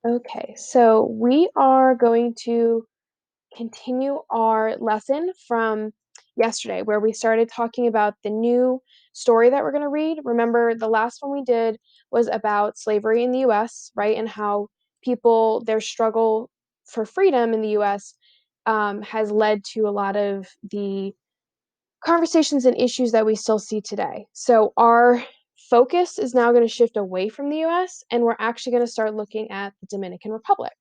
Okay, so we are going to continue our lesson from yesterday, where we started talking about the new story that we're going to read. Remember, the last one we did was about slavery in the US, right? And how people, their struggle for freedom in the US has led to a lot of the conversations and issues that we still see today. So our focus is now going to shift away from the US and we're actually going to start looking at the Dominican Republic.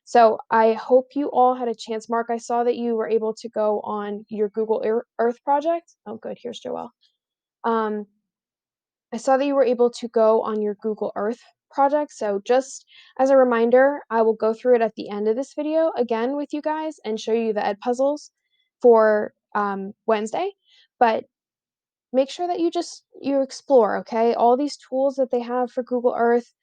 So I hope you all had a chance. Mark, I saw that you were able to go on your Google Earth project. Oh, good. Here's Joelle. Um, I saw that you were able to go on your Google Earth project. So just as a reminder, I will go through it at the end of this video again with you guys and show you the Ed puzzles for Wednesday. But make sure that you explore, okay? All these tools that they have for Google Earth,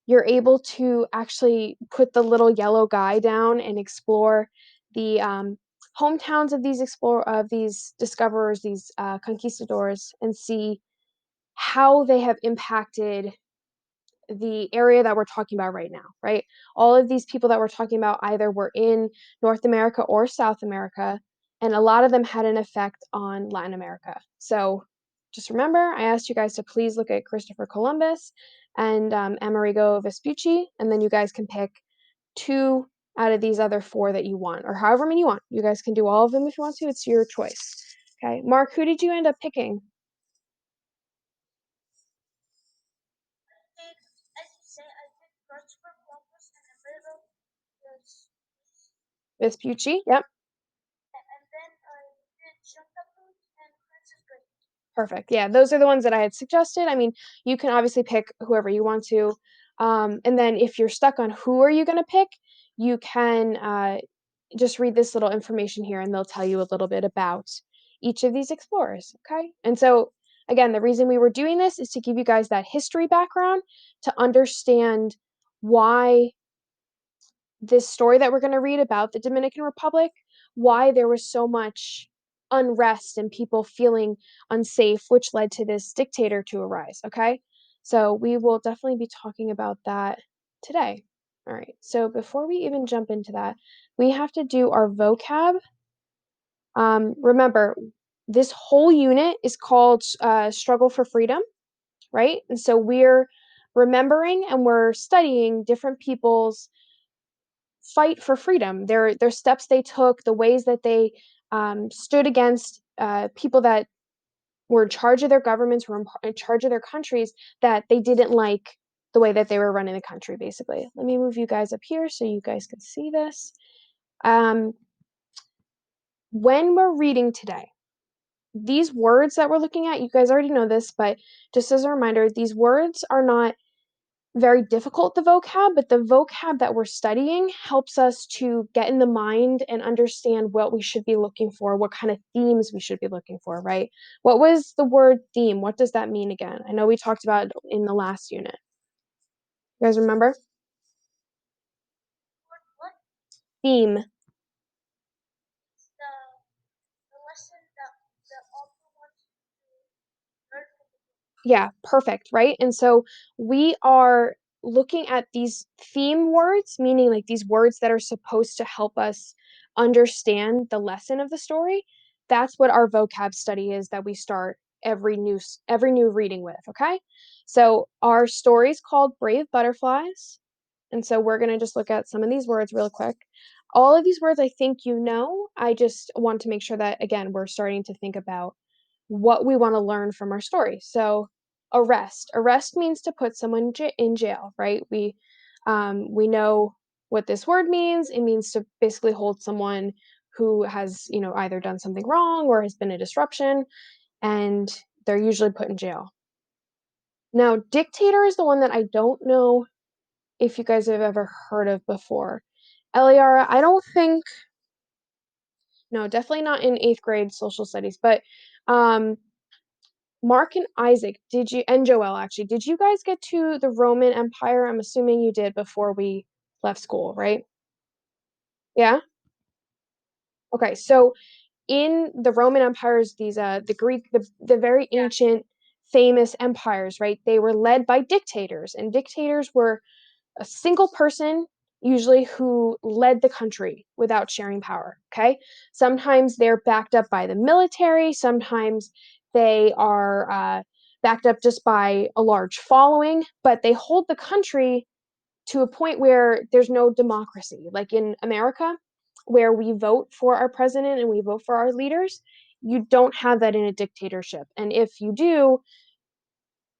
you're able to actually put the little yellow guy down and explore the hometowns of these discoverers, these conquistadors, and see how they have impacted the area that we're talking about right now, right? All of these people that we're talking about either were in North America or South America, and a lot of them had an effect on Latin America. So just remember, I asked you guys to please look at Christopher Columbus and Amerigo Vespucci, and then you guys can pick 2 out of these other 4 that you want, or however many you want. You guys can do all of them if you want to. It's your choice. Okay, Mark, who did you end up picking? Vespucci, yep. Perfect. Yeah, those are the ones that I had suggested. I mean, you can obviously pick whoever you want to. And then if you're stuck on who are you going to pick, you can just read this little information here and they'll tell you a little bit about each of these explorers. Okay. And so, again, the reason we were doing this is to give you guys that history background to understand why this story that we're going to read about the Dominican Republic, why there was so much unrest and people feeling unsafe, which led to this dictator to arise. Okay. So we will definitely be talking about that today. All right. So before we even jump into that, we have to do our vocab. Remember, this whole unit is called Struggle for Freedom, right? And so we're remembering and we're studying different people's fight for freedom, their steps they took, the ways that they stood against people that were in charge of their governments, were in charge of their countries, that they didn't like the way that they were running the country, basically. Let me move you guys up here so you guys can see this. Um, when we're reading today, these words that we're looking at, you guys already know this, but just as a reminder, these words are not very difficult, the vocab, but the vocab that we're studying helps us to get in the mind and understand what we should be looking for, what kind of themes we should be looking for, right? What was the word theme? What does that mean again? I know we talked about it in the last unit. You guys remember? Theme. Yeah, perfect, right? And so we are looking at these theme words, meaning like these words that are supposed to help us understand the lesson of the story. That's what our vocab study is that we start every new reading with, okay? So our story is called Brave Butterflies. And so we're going to just look at some of these words real quick. All of these words I think you know. I just want to make sure that again we're starting to think about what we want to learn from our story. So, arrest. Arrest means to put someone in jail, right? We know what this word means. It means to basically hold someone who has, either done something wrong or has been a disruption, and they're usually put in jail. Now, dictator is the one that I don't know if you guys have ever heard of before. Eliara, I don't think, no, definitely not in 8th grade social studies, but Mark and Isaac, and Joel actually, did you guys get to the Roman Empire? I'm assuming you did before we left school, right? Yeah? Okay, so in the Roman empires, the Greek, the very ancient, famous empires, right? They were led by dictators, and dictators were a single person usually who led the country without sharing power, okay? Sometimes they're backed up by the military, sometimes they are backed up just by a large following, but they hold the country to a point where there's no democracy. Like in America, where we vote for our president and we vote for our leaders, you don't have that in a dictatorship. And if you do,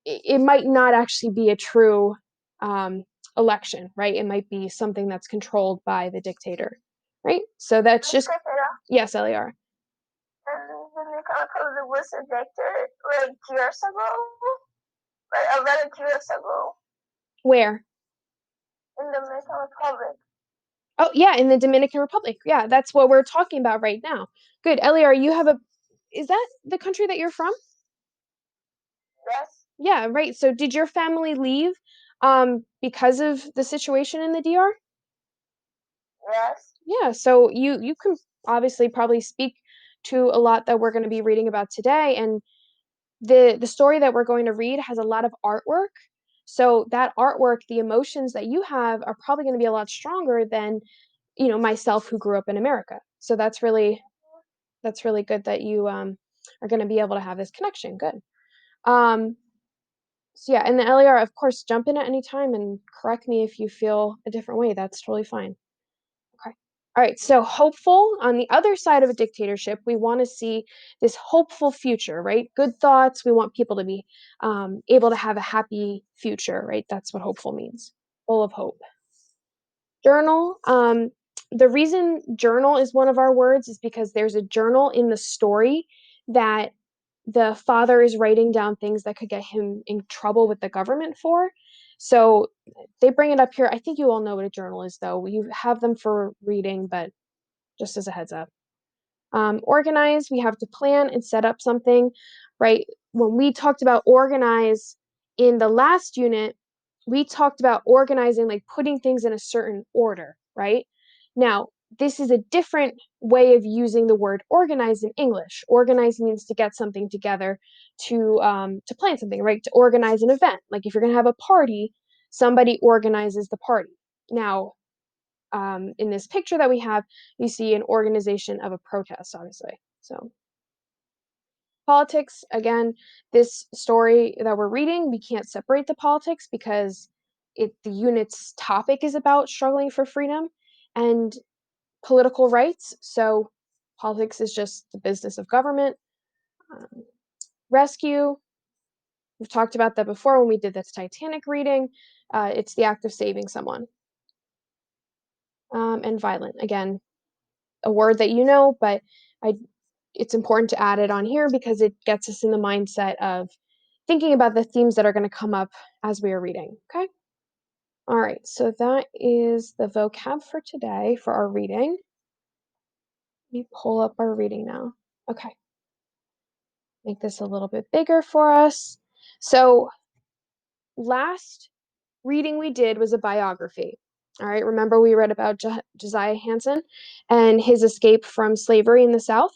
it might not actually be a true election, right? It might be something that's controlled by the dictator, right? So that's just yes, LER. Was a dictator like years ago, like a lot of years ago. Where? In the Dominican Republic. Oh yeah, in the Dominican Republic. Yeah, that's what we're talking about right now. Good, LER. You have a. Is that the country that you're from? Yes. Yeah, right. So did your family leave because of the situation in the DR? Yes. Yeah, so you can obviously probably speak to a lot that we're going to be reading about today, and the story that we're going to read has a lot of artwork. So that artwork, the emotions that you have are probably going to be a lot stronger than, myself who grew up in America. So that's really good that you are going to be able to have this connection. Good. Um so yeah, and the LER, of course, jump in at any time and correct me if you feel a different way. That's totally fine. Okay. All right. So hopeful on the other side of a dictatorship, we want to see this hopeful future, right? Good thoughts. We want people to be able to have a happy future, right? That's what hopeful means. Full of hope. Journal. The reason journal is one of our words is because there's a journal in the story that the father is writing down things that could get him in trouble with the government for. So they bring it up here. I think you all know what a journal is, though. You have them for reading, but just as a heads up. Organize, we have to plan and set up something, right? When we talked about organize in the last unit, we talked about organizing, like putting things in a certain order, right? Now, this is a different way of using the word organize in English. Organize means to get something together, to plan something, right? To organize an event. Like if you're going to have a party, somebody organizes the party. Now, in this picture that we have, you see an organization of a protest, obviously. So, politics, again, this story that we're reading, we can't separate the politics because the unit's topic is about struggling for freedom and political rights. So, politics is just the business of government. Um, rescue, we've talked about that before when we did this Titanic reading. It's the act of saving someone. And violent, again, a word that you know, but I it's important to add it on here because it gets us in the mindset of thinking about the themes that are going to come up as we are reading. Okay. All right. So that is the vocab for today for our reading. Let me pull up our reading now. Okay. Make this a little bit bigger for us. So last reading we did was a biography. All right. Remember we read about Josiah Hansen and his escape from slavery in the South.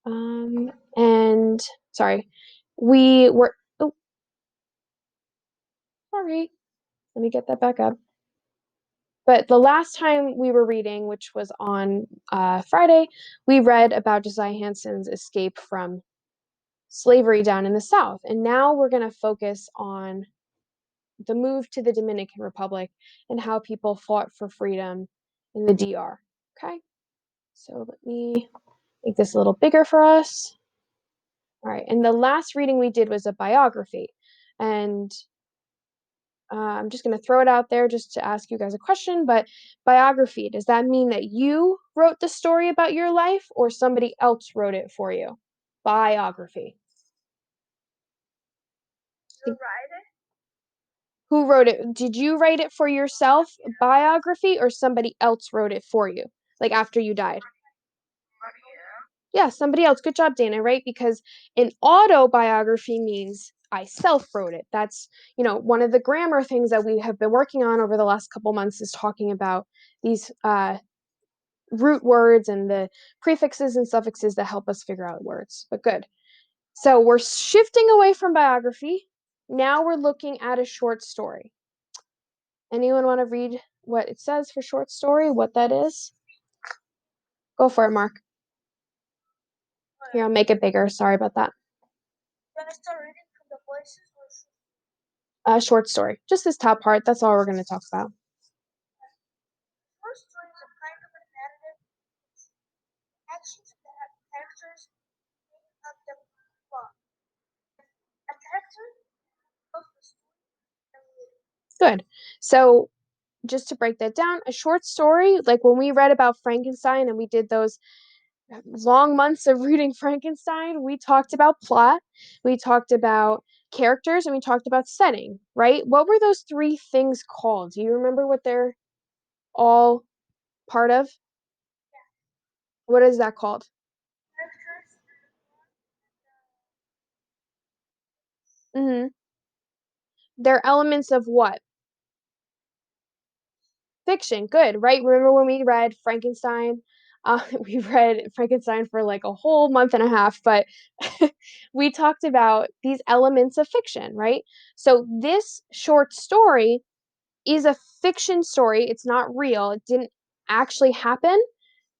And sorry, we were, oh, sorry, let me get that back up. But the last time we were reading, which was on Friday, we read about Josiah Hansen's escape from slavery down in the South. And now we're going to focus on the move to the Dominican Republic and how people fought for freedom in the DR. Okay, so let me make this a little bigger for us. All right, and the last reading we did was a biography. And I'm just going to throw it out there just to ask you guys a question, but biography, does that mean that you wrote the story about your life or somebody else wrote it for you? Biography. You write it? Who wrote it? Did you write it for yourself, biography, or somebody else wrote it for you, like after you died? Yeah, somebody else. Good job, Dana, right? Because an autobiography means I self wrote it. That's, one of the grammar things that we have been working on over the last couple months is talking about these root words and the prefixes and suffixes that help us figure out words. But good. So we're shifting away from biography. Now we're looking at a short story. Anyone want to read what it says for short story, what that is? Go for it, Mark. Here, I'll make it bigger. Sorry about that. Can I start reading from the voices Short story. Just this top part. That's all we're going to talk about. Short stories are kind of a narrative. Actions of the characters making up the plot. A character of the story. Good. So just to break that down, a short story, like when we read about Frankenstein and we did those long months of reading Frankenstein, we talked about plot, we talked about characters, and we talked about setting, right? What were those three things called? Do you remember what they're all part of? What is that called? Characters. Mm-hmm. They're elements of what? Fiction. Good, right? Remember when we read Frankenstein? We read Frankenstein for like a whole month and a half, but we talked about these elements of fiction, right? So this short story is a fiction story. It's not real. It didn't actually happen,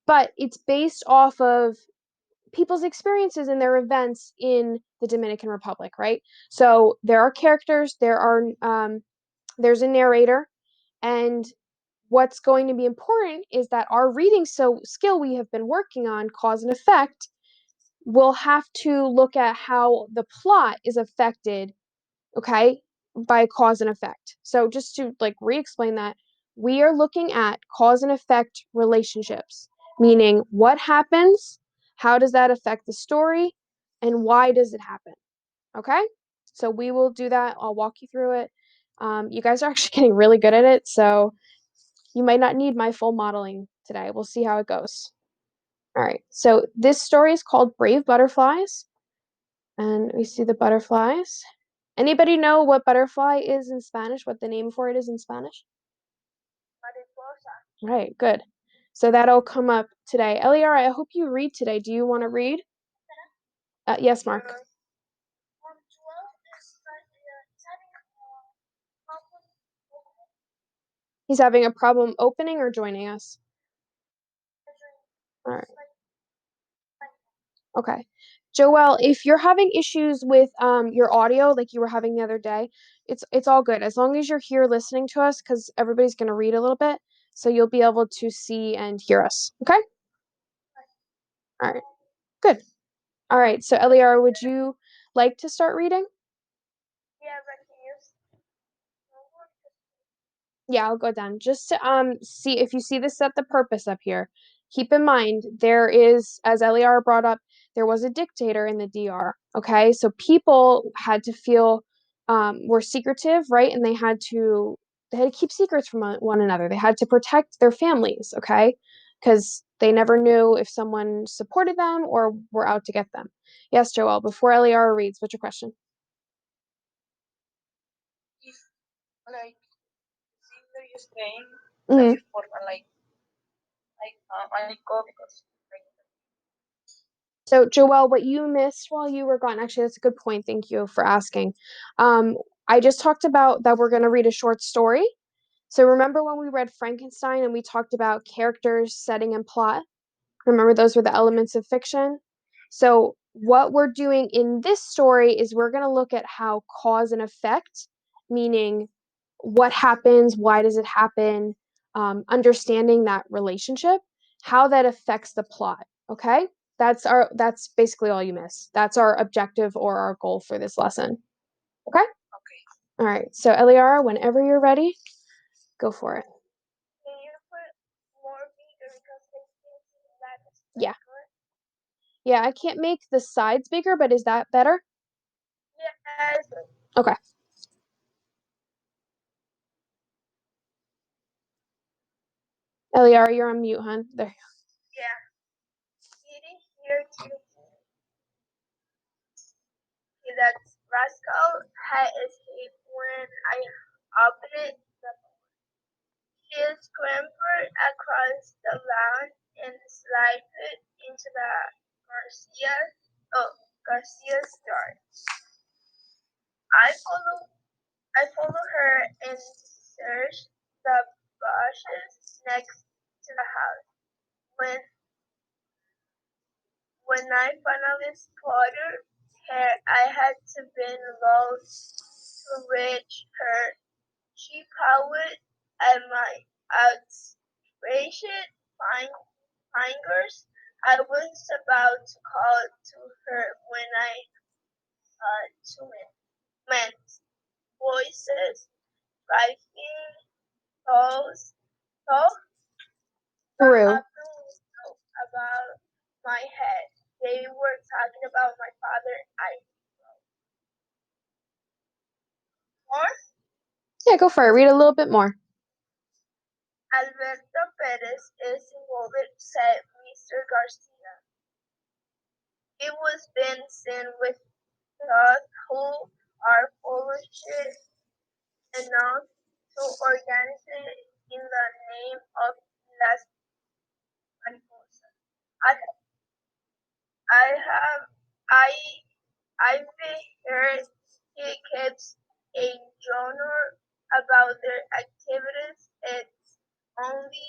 but it's based off of people's experiences and their events in the Dominican Republic, right? So there are characters, there's a narrator, and what's going to be important is that our reading skill we have been working on, cause and effect, will have to look at how the plot is affected, okay, by cause and effect. So just to like re-explain that, we are looking at cause and effect relationships, meaning what happens, how does that affect the story, and why does it happen? Okay? So we will do that. I'll walk you through it. You guys are actually getting really good at it, so you might not need my full modeling today. We'll see how it goes. All right, so this story is called Brave Butterflies, and we see the butterflies. Anybody know what butterfly is in Spanish? What the name for it is in Spanish? Mariposa. Right, good. So that'll come up today. Eliara, I hope you read today. Do you want to read? Yes, Mark. 12 is having a problem. He's having a problem opening or joining us. All right. Okay. Joelle, if you're having issues with your audio like you were having the other day, it's all good. As long as you're here listening to us, because everybody's gonna read a little bit, so you'll be able to see and hear us. Okay? All right. Good. All right. So Eliara, would you like to start reading? Yeah, but he used Yeah, I'll go down. Just to see if you see this set the purpose up here. Keep in mind there is, as Eliara brought up, there was a dictator in the DR. Okay, so people had to feel were secretive, right? And they had to keep secrets from one another. They had to protect their families, okay? Because they never knew if someone supported them or were out to get them. Yes, Joelle, before Eliara reads, what's your question? if like Caesar is playing Mhm. for Manico because So, Joelle, what you missed while you were gone, actually, that's a good point. Thank you for asking. I just talked about that we're going to read a short story. So, remember when we read Frankenstein and we talked about characters, setting, and plot? Remember, those were the elements of fiction. So, what we're doing in this story is we're going to look at how cause and effect, meaning what happens, why does it happen, understanding that relationship, how that affects the plot. Okay, that's basically all you miss. That's our objective or our goal for this lesson. Okay. okay. All right. So Eliara, whenever you're ready, go for it. Can you put more bigger because they can't see that? Yeah. Yeah, I can't make the sides bigger, but is that better? Yes. Okay. Eliara, you're on mute, hon. There. Yeah. Kitty here to see that rascal had escaped when I opened the She scrambled across the lawn and slid into the Garcia's yard. I followed I followed her and searched the bushes next to the house. When when I finally spotted her, I had to bend low to reach her. She pawed at my outstretched fingers. I was about to call to her when I heard two men's voices driving close, close from Through. up the window above my head. They were talking about my father. I more Yeah, go for it. Read a little bit more. Alberto Perez is involved, said Mr. Garcia. He was being seen with those who are foolish enough to organize it in the name of Las Mariposas. I, I have, I, I've heard he keeps a journal about their activities. It's only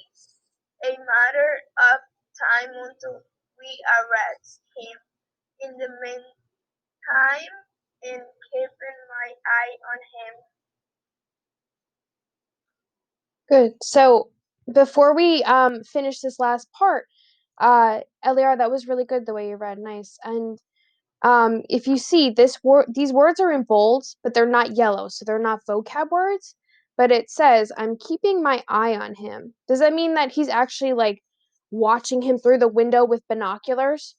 a matter of time until we arrest him. In the meantime, in keeping my eye on him. Good. So before we finish this last part, Eliar, that was really good the way you read. Nice. And if you see these words are in bold, but they're not yellow, so they're not vocab words. But it says, "I'm keeping my eye on him." Does that mean that he's actually like watching him through the window with binoculars?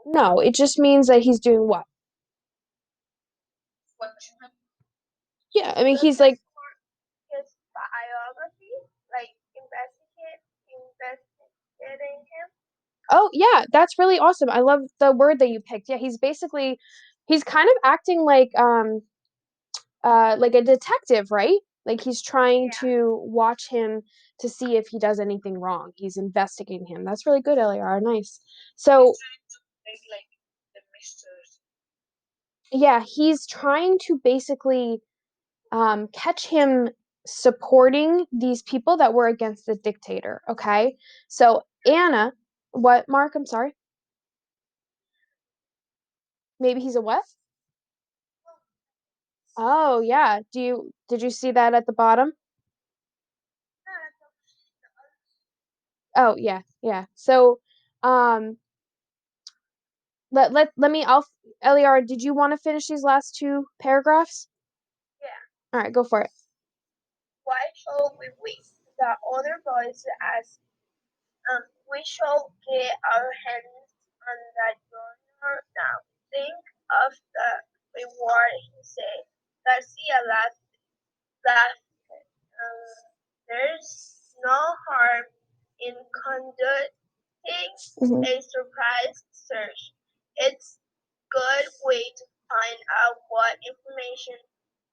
No, No, it just means that he's doing what? watching him. Yeah, I mean Look he's at like, his biography, like investigating him. oh yeah, that's really awesome. I love the word that you picked. Yeah, he's kind of acting like a detective, right? Like he's trying Yeah, to watch him to see if he does anything wrong. He's investigating him. That's really good, Eliar. Nice. So make like the misters. yeah, he's trying to basically catch him supporting these people that were against the dictator. Okay. So Anna, what, Mark? I'm sorry. Maybe he's a what? Oh yeah. Did you see that at the bottom? Oh yeah, yeah. So um let me I'll Eliar, did you want to finish these last two paragraphs? Yeah. All right, go for it. Why shall we wait? The other boys asked. We shall get our hands on that journal now. Think of the reward, he said. Garcia laughed. There's no harm in conducting Mhm. a surprise search. It's good way to find out what information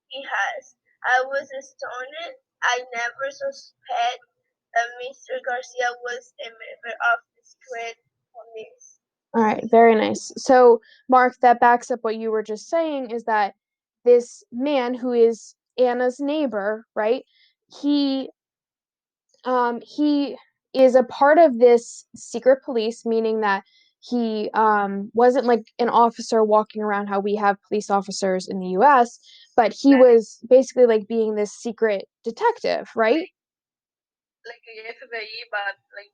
he has. I was astounded. I never suspected that Mr. Garcia was a member of the secret police. All right, very nice. So, Mark, that backs up what you were just saying is that this man who is Anna's neighbor, right? He he is a part of this secret police, meaning that he wasn't like an officer walking around how we have police officers in the US, but he was basically like being this secret detective, right? Like a FBI, but like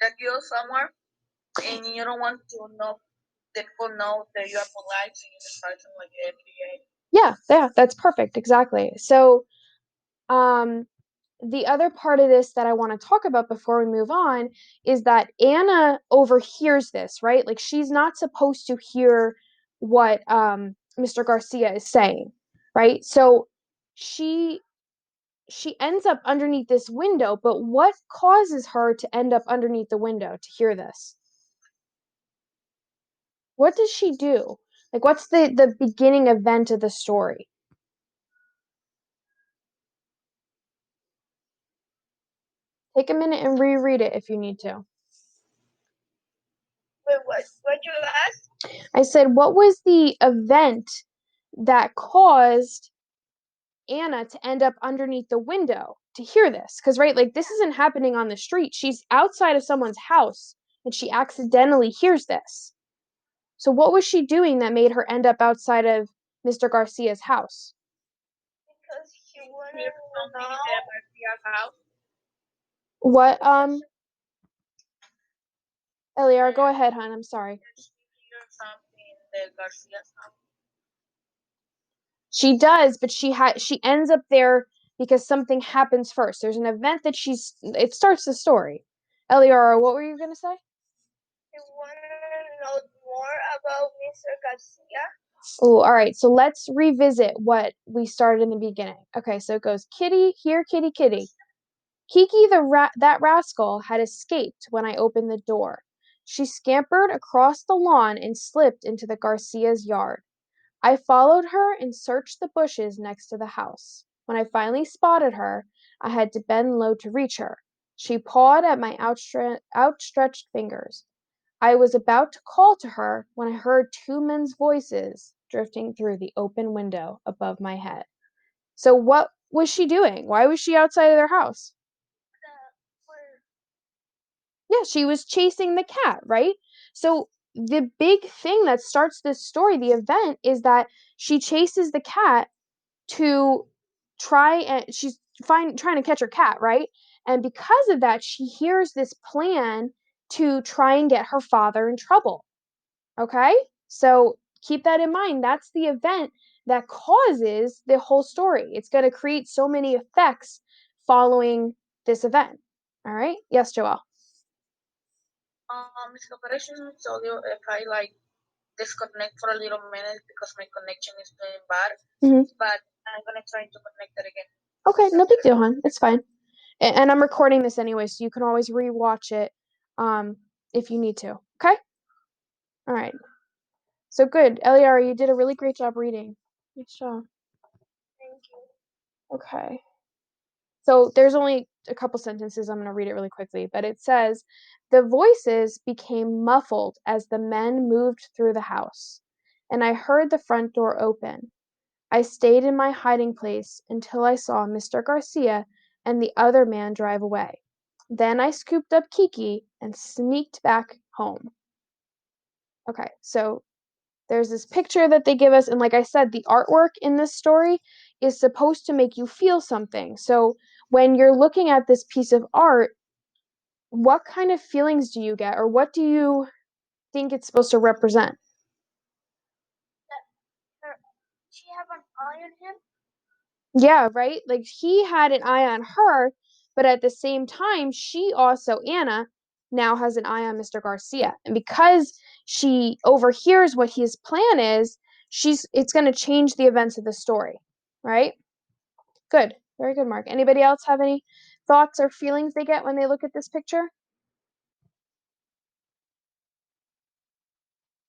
that you're somewhere and you don't want to know that people know that you are polite and you're starting like FDA. Yeah, yeah, that's perfect. Exactly. So, um, the other part of this that I want to talk about before we move on is that Anna overhears this, right? Like she's not supposed to hear what Mr. Garcia is saying, right? So she she ends up underneath this window, but what causes her to end up underneath the window to hear this? What does she do? Like what's the beginning event of the story? Take a minute and reread it if you need to. Wait, what you ask? I said, what was the event that caused Anna to end up underneath the window to hear this? Because, right, like this isn't happening on the street. She's outside of someone's house and she accidentally hears this. So, what was she doing that made her end up outside of Mr. Garcia's house? Because he wanted to know. What, Eliar, go ahead, hon. I'm sorry. She does, but she ends up there because something happens first. There's an event that it starts the story. Eliara, what were you gonna say? You want to know more about Mr. Garcia? Oh, all right. So let's revisit what we started in the beginning. Okay, so it goes, kitty, here, kitty, kitty. Kiki that rascal had escaped when I opened the door. She scampered across the lawn and slipped into the Garcia's yard. I followed her and searched the bushes next to the house. When I finally spotted her, I had to bend low to reach her. She pawed at my outstretched fingers. I was about to call to her when I heard two men's voices drifting through the open window above my head. So, what was she doing? Why was she outside of their house? Yeah, she was chasing the cat, right? So the big thing that starts this story, the event, is that she chases the cat to try and trying to catch her cat, right? And because of that, she hears this plan to try and get her father in trouble. Okay? So keep that in mind. That's the event that causes the whole story. It's going to create so many effects following this event. All right? Yes, Joelle. Mr. Operation told you if I like disconnect for a little minute because my connection is doing bad. But I'm gonna try to connect it again. Okay, no big deal, hon. It's fine. And I'm recording this anyway, so you can always rewatch it if you need to. Okay? All right. So good. Eliara, you did a really great job reading. Nice job. Thank you. Okay. So there's only a couple sentences. I'm going to read it really quickly, but it says, the voices became muffled as the men moved through the house, and I heard the front door open. I stayed in my hiding place until I saw Mr. Garcia and the other man drive away. Then I scooped up Kiki and sneaked back home. Okay, so there's this picture that they give us, and like I said, the artwork in this story is supposed to make you feel something. So when you're looking at this piece of art, what kind of feelings do you get, or what do you think it's supposed to represent? She have an eye on him. Yeah, right? Like he had an eye on her, but at the same time, she also, Anna, now has an eye on Mr. Garcia. And because she overhears what his plan is, it's going to change the events of the story, right? Good. Very good, Mark. Anybody else have any thoughts or feelings they get when they look at this picture?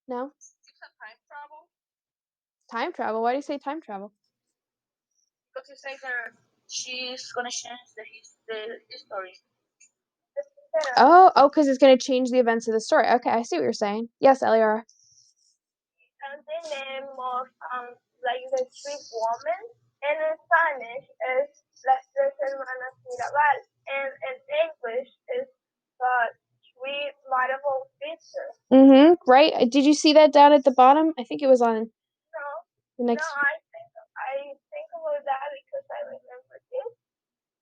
No? Time travel. Time travel? Why do you say time travel? Because you say that she's gonna change the history. Oh, because it's going to change the events of the story. Okay, I see what you're saying. Yes, Eliara. And the name of like the street woman, and in Spanish is Las Tres Hermanas Mirabal, and in English is the three marble sisters. Right. Did you see that down at the bottom? I think it was on No, the no, next. I think about that because I remember this.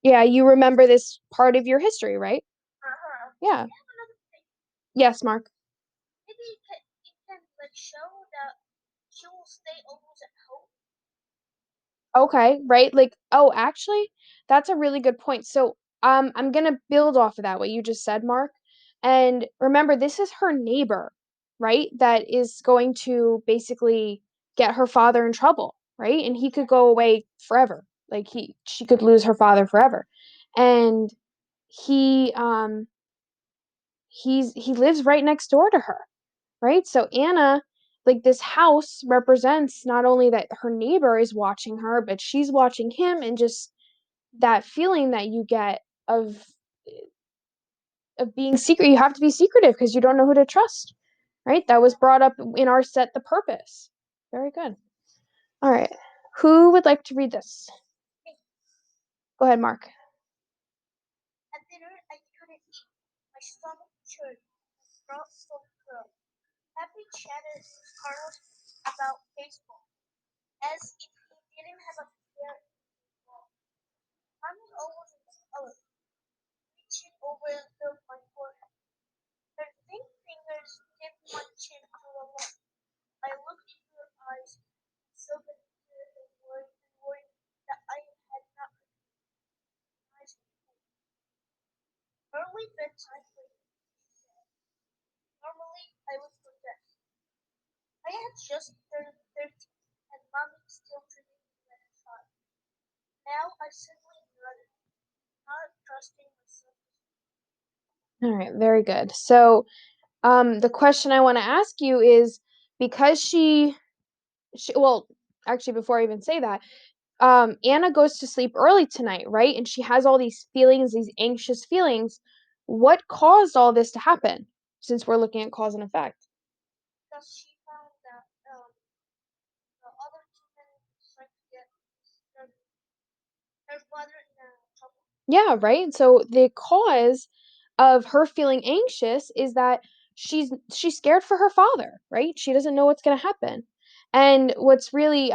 Yeah, you remember this part of your history, right? Yeah. Yeah. Yes, Mark. Maybe it can like show that she will stay almost at home. Okay, right? Like, oh, actually, that's a really good point. So, I'm gonna build off of that, what you just said, Mark. And remember, this is her neighbor, right? That is going to basically get her father in trouble, right? And he could go away forever. Like she could lose her father forever. And he he lives right next door to her, right? So Anna, like this house represents not only that her neighbor is watching her, but she's watching him, and just that feeling that you get of being secret. You have to be secretive because you don't know who to trust, right? That was brought up in our set, The Purpose. Very good. All right. Who would like to read this? Go ahead, Mark. At dinner, I couldn't eat. My stomach churned, my throat so curled. Happy chatted with Carlos about baseball, as if he didn't have a care in the world. Mommy always in the color, reaching over and filled my forehead. Her thin fingers dipped my chin to the left. I looked into her eyes and saw the fear and worry that I had not recognized before. Early bedtime waiting, she said. Normally, I would protest. I had just turned 13, and mommy still treated me like a child. Now I simply nodded, not trusting myself. All right, very good. So, the question I want to ask you is because well, actually, before I even say that, Anna goes to sleep early tonight, right? And she has all these feelings, these anxious feelings. What caused all this to happen? Since we're looking at cause and effect. Because she found that the other two men tried to get their, their brother in trouble. Yeah, right? So the cause of her feeling anxious is that she's scared for her father, right? She doesn't know what's going to happen. And what's really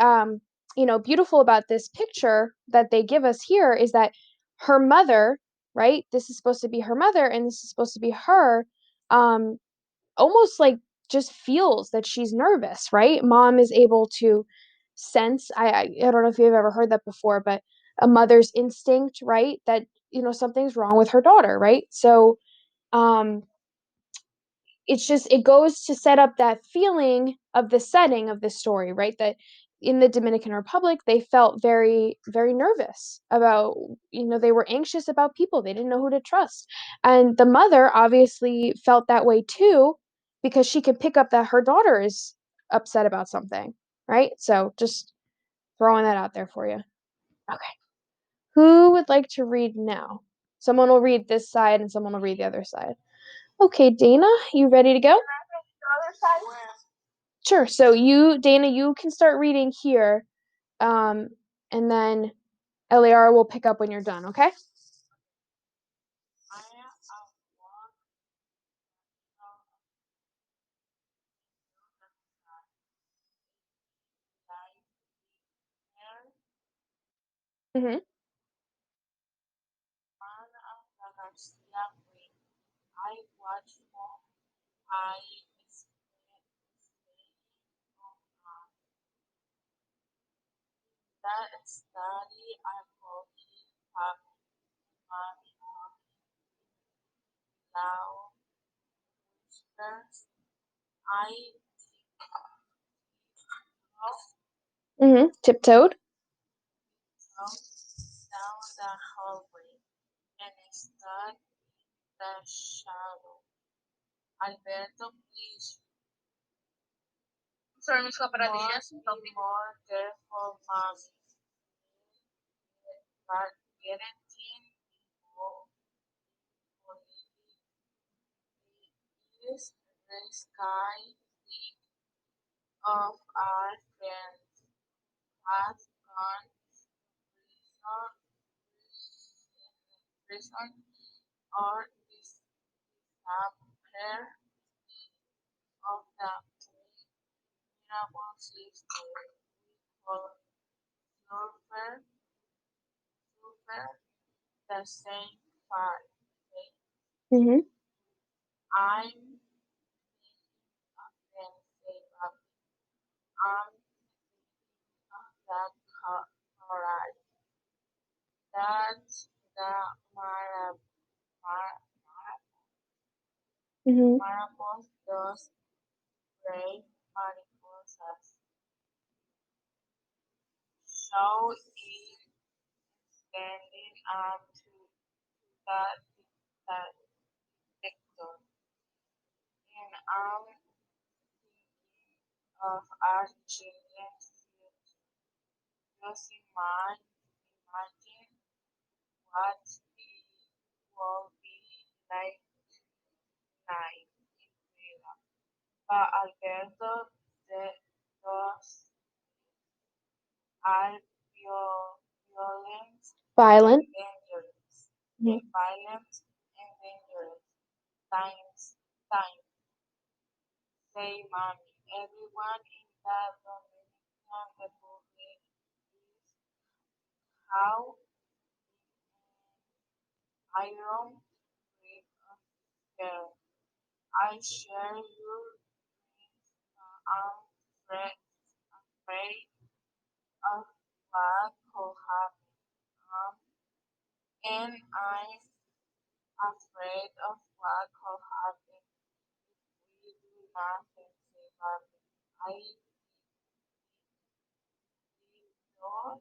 beautiful about this picture that they give us here is that her mother, right? This is supposed to be her mother and this is supposed to be her um almost like just feels that she's nervous, right? Mom is able to sense, I don't know if you've ever heard that before, but a mother's instinct, right? That, something's wrong with her daughter, right? So, um, it's just, it goes to set up that feeling of the setting of the story, right? That in the Dominican Republic, they felt very, very nervous about, they were anxious about people. They didn't know who to trust. And the mother obviously felt that way too, because she could pick up that her daughter is upset about something, right? So just throwing that out there for you. Okay. Who would like to read now? Someone will read this side and someone will read the other side. Okay, Dana, you ready to go? The other side? Sure. So Dana, you can start reading here, and then Eliara will pick up when you're done. Okay. Mhm. Mhm. Tiptoed. Sorry, mis cooperadillas. Mhm. Mhm. Violent. Mhm. violent and dangerous. Times, say mommy. Everyone in the Dominican Republic is how iron grip of care. I share your dreams. I'm afraid of what could happen. Um, and I'm afraid of what could happen if we do nothing safely. I did not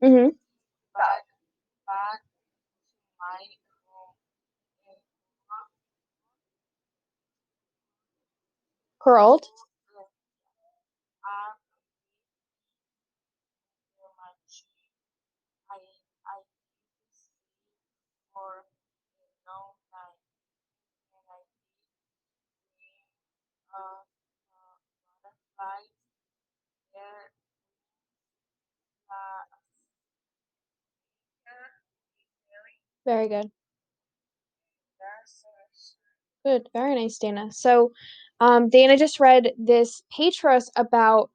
Mhm. back back to my room and Curled. put up under my chin. I did sleep for a long time, and I did dream of butterflies. There uh, Very good. dancers. Good. Very nice, Dana. So, Dana just read this page for us about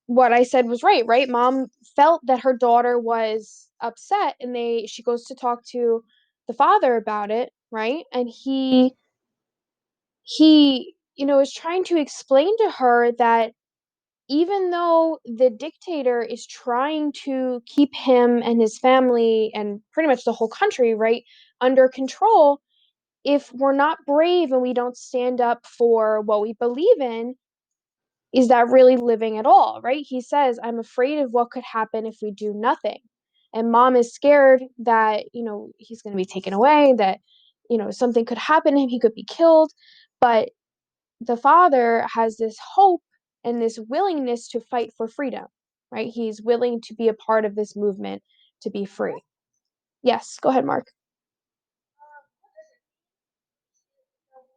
what I said was right, right? Mom felt that her daughter was upset and she goes to talk to the father about it, right? And he, is trying to explain to her that even though the dictator is trying to keep him and his family and pretty much the whole country, right, under control, if we're not brave and we don't stand up for what we believe in, is that really living at all, right? He says, I'm afraid of what could happen if we do nothing. And mom is scared that, he's going to be taken away, that, something could happen to him, he could be killed. But the father has this hope and this willingness to fight for freedom, right? He's willing to be a part of this movement to be free. Yes, go ahead, Mark. What does it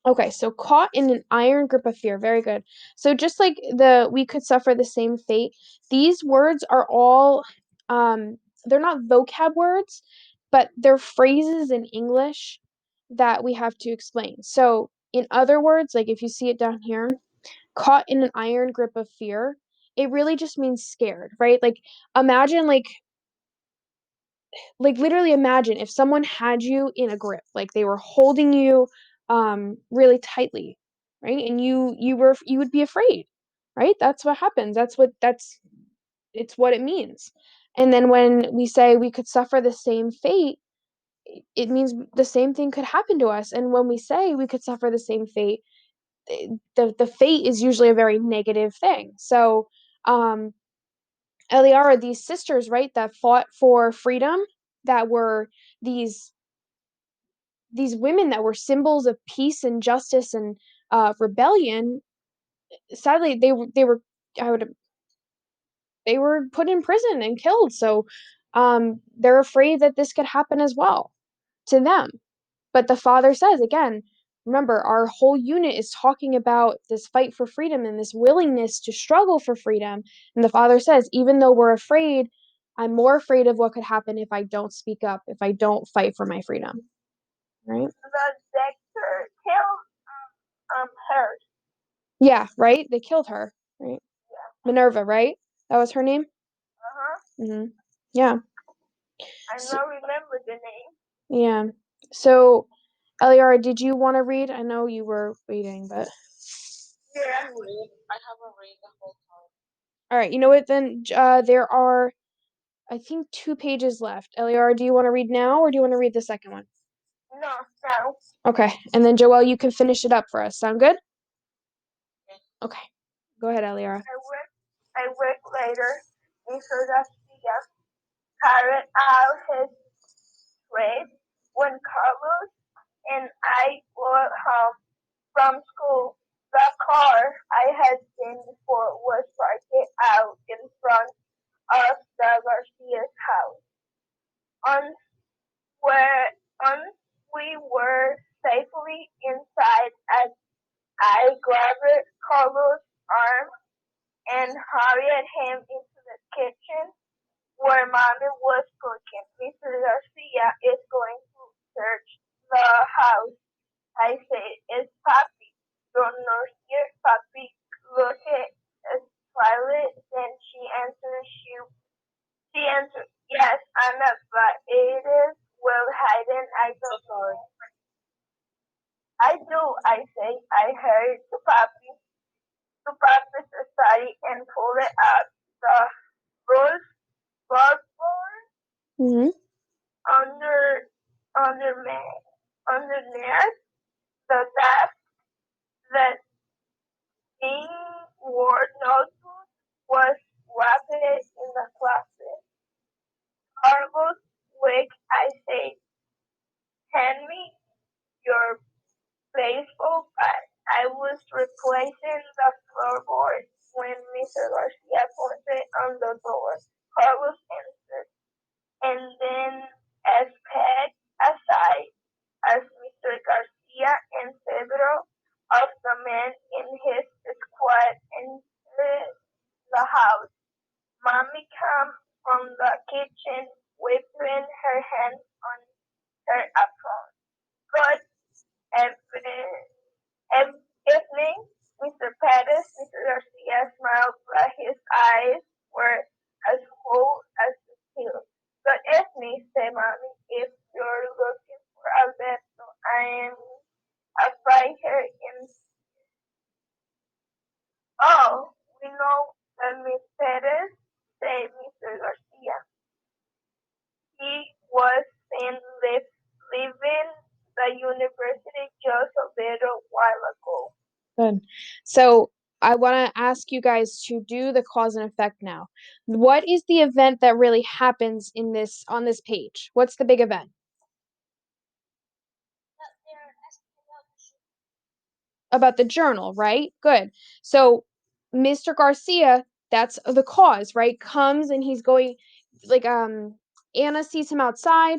Okay, so caught in an iron grip of fear. Very good. So just like the we could suffer the same fate, these words are all they're not vocab words, but they're phrases in English that we have to explain. So in other words, like if you see it down here, caught in an iron grip of fear, it really just means scared, right? Like imagine like literally imagine if someone had you in a grip, like they were holding you really tightly, right? And you would be afraid, right? That's what happens. It's what it means. And then when we say we could suffer the same fate, it means the same thing could happen to us. And when we say we could suffer the same fate, the fate is usually a very negative thing. So Eliara, these sisters, right, that fought for freedom, that were these these women that were symbols of peace and justice and rebellion, sadly they were I would they were put in prison and killed. So they're afraid that this could happen as well to them. But the father says again, remember, our whole unit is talking about this fight for freedom and this willingness to struggle for freedom. And the father says, even though we're afraid, I'm more afraid of what could happen if I don't speak up, if I don't fight for my freedom. Right? the doctor killed her? Yeah, right? They killed her, right? Minerva, right? That was her name? Uh-huh. Yeah. I So, don't remember the name. yeah. So, Eliara, did you want to read? I know you were waiting, but Yeah. I haven't read the whole time. all right. You know what? Then there are, I think, 2 pages left. Eliara, do you want to read now, or do you want to read the second one? No, no. Okay. And then Joelle, you can finish it up for us. Sound good? Okay. Okay. Go ahead, Eliara. A week later, Mr. Garcia carried out his trade when Carlos and I were home from school. The car I had seen before was parked out in front of the Garcia's house. On where once we were safely inside, as I grabbed Carlos' arm and hurried him into the kitchen where mommy was cooking. Mr. Garcia is going to search the house. I say, it's Papi. You're not here, Papi. Look at Twilight. Then she answered, yes, Anna, but it is well hidden. I don't know. I do, I say. I hurried to Papi's study and pulled out the rose floorboard Mm-hmm. under underneath the desk. The word notebook was wrapped in the closet. Carlos, quick, I say, hand me your baseball bat. I was replacing the floorboard when Mr. Garcia pointed on the door. Carlos answered, and then as peg aside as Mr. Garcia and several of the men in his squad entered the house. Mommy came from the kitchen, wiping her hands on her apron. Good evening, Mr. Pettis. Mr. Garcia smiled, but his eyes were as cold as steel. Good evening, said Mommy. If you're looking for Alberto, I am right here in. Oh, we know that Miss Pettis, said Mr. Garcia. He was seen leaving the university just a little while ago. Good. So I want to ask you guys to do the cause and effect now. What is the event that really happens in this on this page? What's the big event? About the journal, right? Good. So Mr. Garcia, that's the cause, right? Comes and he's going like Anna sees him outside.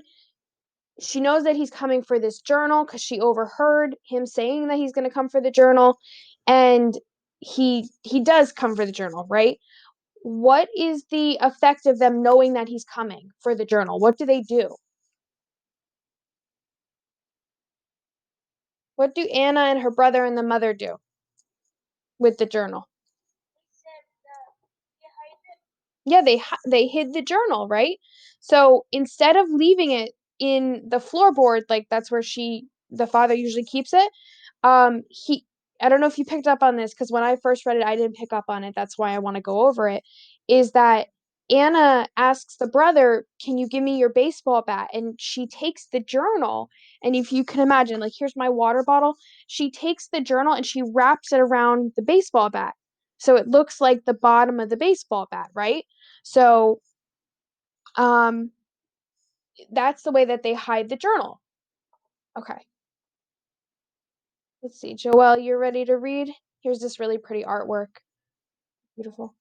She knows that he's coming for this journal because she overheard him saying that he's going to come for the journal, and he does come for the journal, right? What is the effect of them knowing that he's coming for the journal? What do they do? What do Anna and her brother and the mother do with the journal? Yeah, they hid the journal, right? So instead of leaving it in the floorboard, like that's where the father usually keeps it, he I don't know if you picked up on this because when I first read it, I didn't pick up on it. That's why I want to go over it. Is that Anna asks the brother, "Can you give me your baseball bat?" And she takes the journal. And if you can imagine, like, here's my water bottle. She takes the journal and she wraps it around the baseball bat. So it looks like the bottom of the baseball bat, right? So um, that's the way that they hide the journal. Okay. Let's see. Joelle, you're ready to read? Here's this really pretty artwork. Beautiful.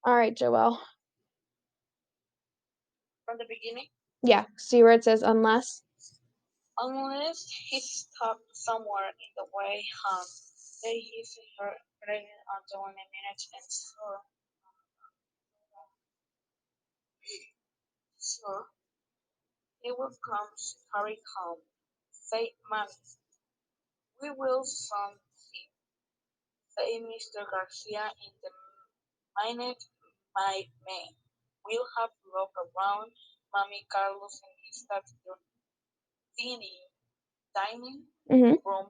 All right, Joelle. From the beginning, Yeah. See where it says unless? unless he stopped somewhere in the way home, they his her pregnant until 20 minutes and sure he will come hurry home. Say, Mommy, we will soon see. Say Mr. Garcia in the minute my man. We'll have to look around. Mommy Carlos and his dad's dining Mm-hmm. room.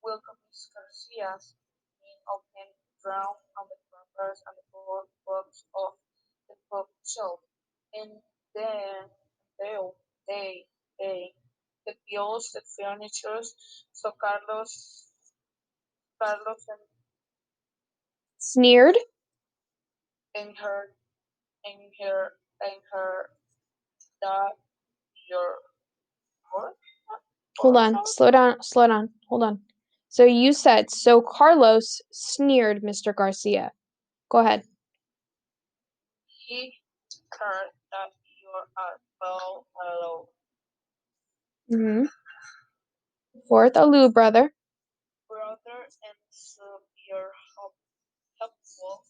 Welcome Miss Garcia's in open drown on the papers and the books of the bookshelf. And then they, they, the bills, the furniture. So Carlos Sneered. and her, and her dad, your what? Hold on. Slow down. Slow down. Hold on. So you said, so Carlos sneered Mr. Garcia. Go ahead. He heard that you are well alone. Mm-hmm. Fourth, Alu, brother. Brother and so you're helpful.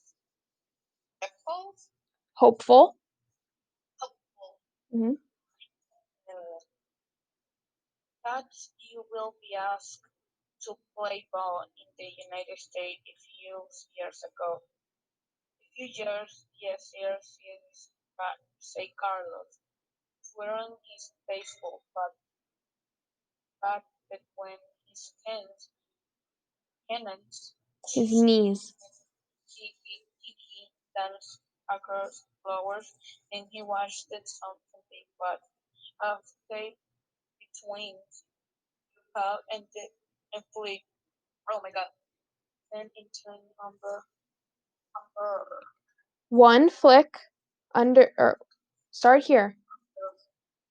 Hopeful. hopeful Hmm. uh, that you will be asked to play ball in the United States a few years ago. A few years, yes, but say Carlos. Wearing his baseball bat between his hands, His knees. he danced across flowers, and he watched something big but stayed between Pal and Flip. Oh my god. And into number One flick under or start here.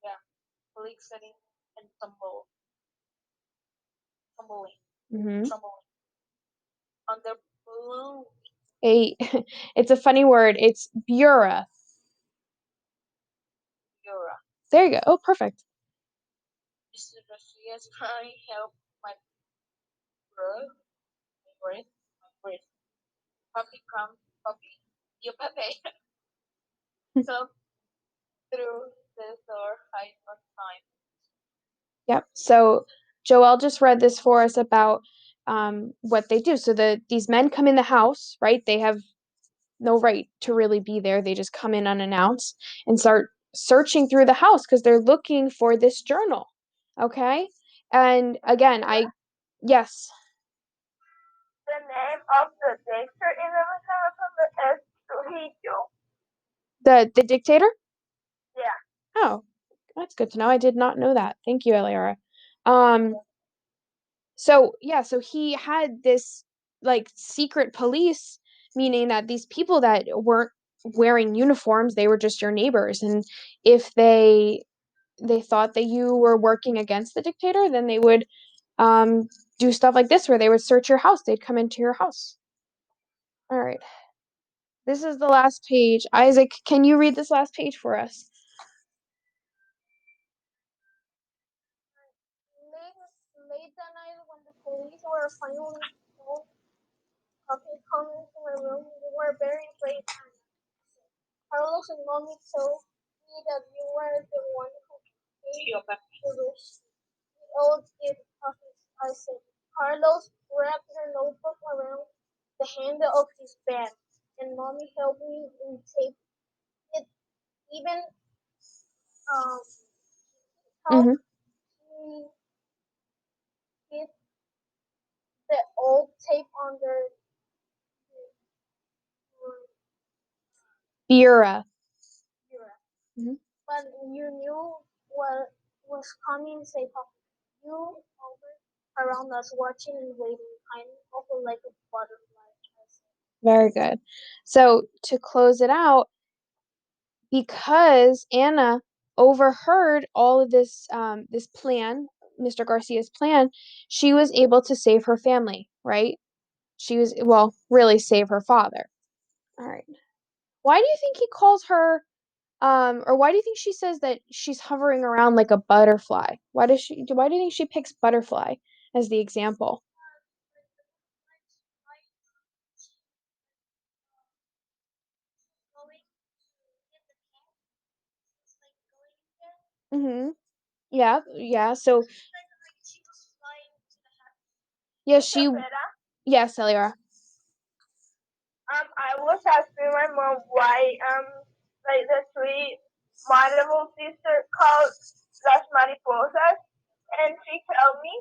yeah, Flick setting and tumbling, Hmm. tumbling on the blue A it's a funny word. It's Bura. Euro. There you go. Oh, perfect. This is Russia's trying help my breath, my breath, my breath. Puppy come, puppy. You puppy. Come through the door high on time. Yep. So Joelle just read this for us about what they do. So these men come in the house, right? They have no right to really be there. They just come in unannounced and start searching through the house because they're looking for this journal. Okay. And again, yes, The name of the dictator in the is Trujillo. the dictator. Yeah. Oh, that's good to know. I did not know that. Thank you, Eliara. Um, so yeah, so he had this like secret police, meaning that these people that weren't wearing uniforms, they were just your neighbors. And if they thought that you were working against the dictator, then they would do stuff like this where they would search your house. They'd come into your house. All right. This is the last page. Isaac, can you read this last page for us? Late that night when the police were finally told Puppy come into my room, we were very afraid. Carlos and Mommy told me that you were the one who gave the wish. We all did, Puppy, I said. Carlos wrapped her notebook around the handle of his bed, and Mommy helped me in tape it. Even um, helped Mm-hmm. me get the old tape under the Bura. mirror. Mm-hmm. But you knew what was coming, say Papa. You over around us watching and waiting, kind of like a butterfly. Very good. So to close it out, because Anna overheard all of this plan, Mr. Garcia's plan, she was able to save her family, right? She was, well, really save her father. All right. Why do you think he calls her or why do you think she says that she's hovering around like a butterfly? Why do you think she picks butterfly as the example? Mhm. Yeah, yeah. So, yeah, yes, Eliora. I was asking my mom why like the three Marvel sisters called Las Mariposas, and she told me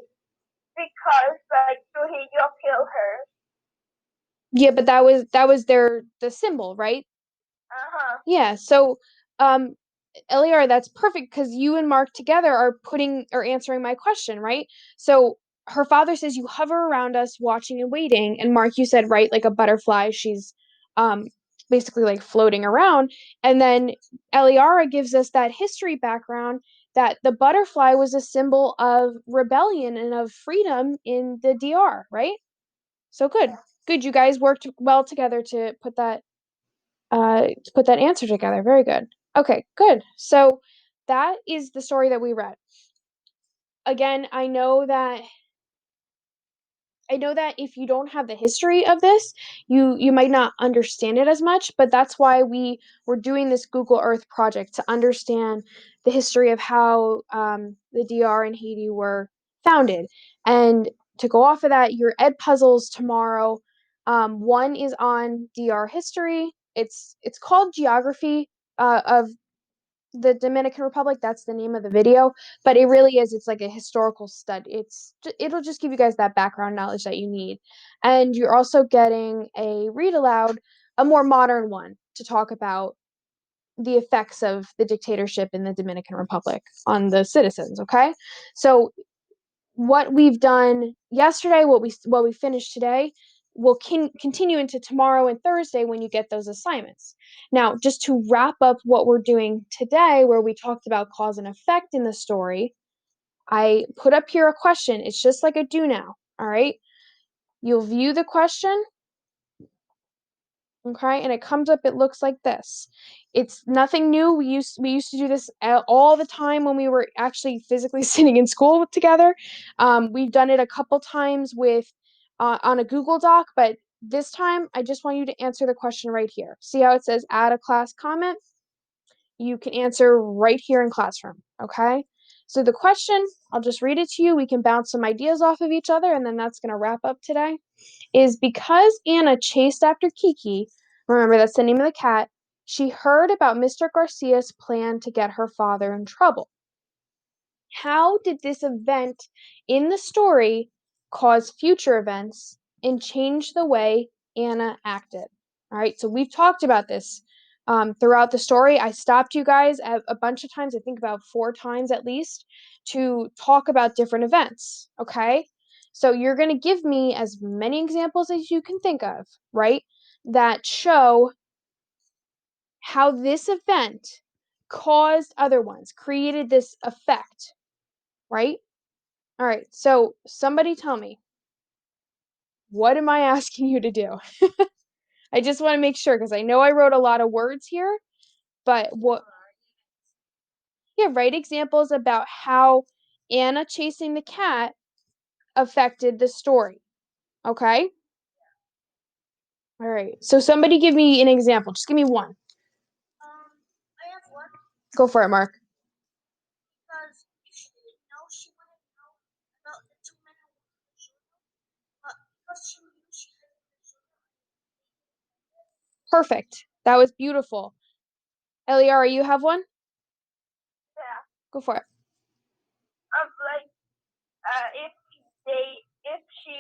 because like Trujillo killed her. Yeah, but that was the symbol, right? Uh huh. Yeah. So, um, Eliar, that's perfect because you and Mark together are putting or answering my question, right? So her father says you hover around us, watching and waiting, and Mark, you said right, like a butterfly. She's um basically like floating around, and then Eliara gives us that history background that the butterfly was a symbol of rebellion and of freedom in the DR, right? So good, good. You guys worked well together to put that answer together. Very good. Okay, good. So that is the story that we read. Again, I know that I know that if you don't have the history of this, you might not understand it as much, but that's why we were doing this Google Earth project to understand the history of how the DR and Haiti were founded. And to go off of that, your ed puzzles tomorrow. One is on DR history. It's called Geography of the Dominican Republic. That's the name of the video, but it really is. It's like a historical study. It'll just give you guys that background knowledge that you need, and you're also getting a read aloud, a more modern one to talk about the effects of the dictatorship in the Dominican Republic on the citizens. Okay, so what we've done yesterday, what we finished today, will continue into tomorrow and Thursday when you get those assignments. Now, just to wrap up what we're doing today, where we talked about cause and effect in the story, I put up here a question. It's just like a do now. All right. You'll view the question. Okay, and it comes up, it looks like this. It's nothing new. We used to do this all the time when we were actually physically sitting in school together. We've done it a couple times with on a Google Doc, but this time I just want you to answer the question right here. See how it says add a class comment? You can answer right here in classroom. Okay, so the question, I'll just read it to you. We can bounce some ideas off of each other, and then that's going to wrap up today. Is because Anna chased after Kiki, remember that's the name of the cat, she heard about Mr. Garcia's plan to get her father in trouble. How did this event in the story cause future events and change the way Anna acted? All right, so we've talked about this throughout the story. I stopped you guys a bunch of times, I think about 4 times at least, to talk about different events. Okay, so you're going to give me as many examples as you can think of, right? That show how this event caused other ones, created this effect, right? All right, so somebody tell me, what am I asking you to do? I just want to make sure because I know I wrote a lot of words here, but what, yeah, write examples about how Anna chasing the cat affected the story. Okay? All right, so somebody give me an example. Just give me one. I have one Go for it, Mark. because if she didn't know, she wouldn't know about the two men who were in the journal. But because she knew she had the journal, Perfect. That was beautiful. Eliara, you have one? yeah, Go for it. of like if if she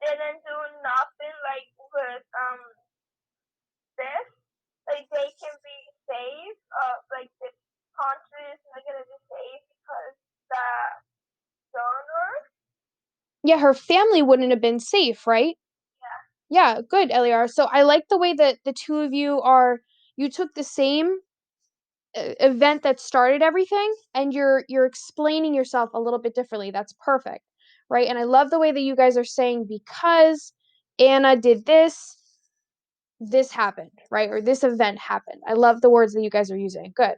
didn't do nothing like with this, like they can be saved. Like the country is not gonna be saved because the donor. Yeah, her family wouldn't have been safe, right? Yeah, good, Eliara. So I like the way that the two of you are, you took the same event that started everything and you're explaining yourself a little bit differently. That's perfect. Right? And I love the way that you guys are saying because Anna did this happened, right? Or this event happened. I love the words that you guys are using. Good.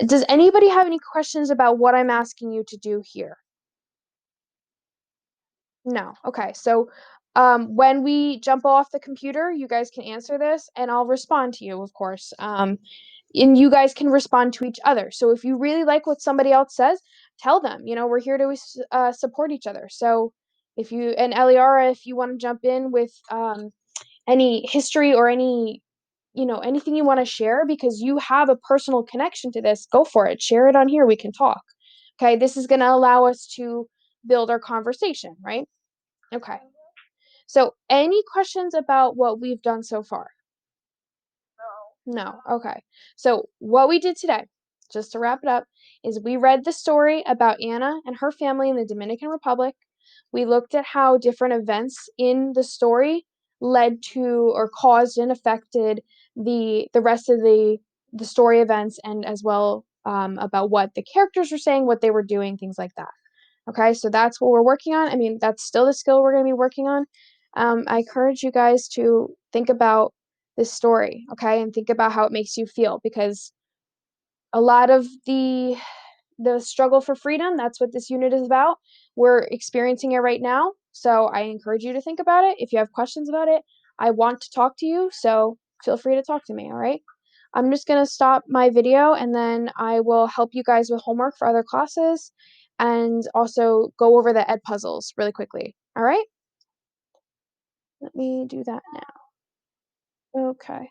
Does anybody have any questions about what I'm asking you to do here? No. Okay. So when we jump off the computer, you guys can answer this and I'll respond to you, of course. And you guys can respond to each other. So if you really like what somebody else says, tell them. We're here to support each other. So if you, and Eliara, if you want to jump in with any history or any, anything you want to share because you have a personal connection to this, go for it. Share it on here. We can talk. Okay. This is going to allow us to build our conversation, right? Okay. So, any questions about what we've done so far? No. Okay. So, what we did today, just to wrap it up, is we read the story about Anna and her family in the Dominican Republic. We looked at how different events in the story led to or caused and affected the rest of the story events, and as well about what the characters were saying, what they were doing, things like that. Okay, so that's what we're working on. I mean, that's still the skill we're going to be working on. I encourage you guys to think about this story, okay, and think about how it makes you feel because a lot of the struggle for freedom, that's what this unit is about. We're experiencing it right now. So I encourage you to think about it. If you have questions about it, I want to talk to you, so feel free to talk to me, all right? I'm just gonna stop my video and then I will help you guys with homework for other classes and also go over the ed puzzles really quickly. All right? Let me do that now. Okay.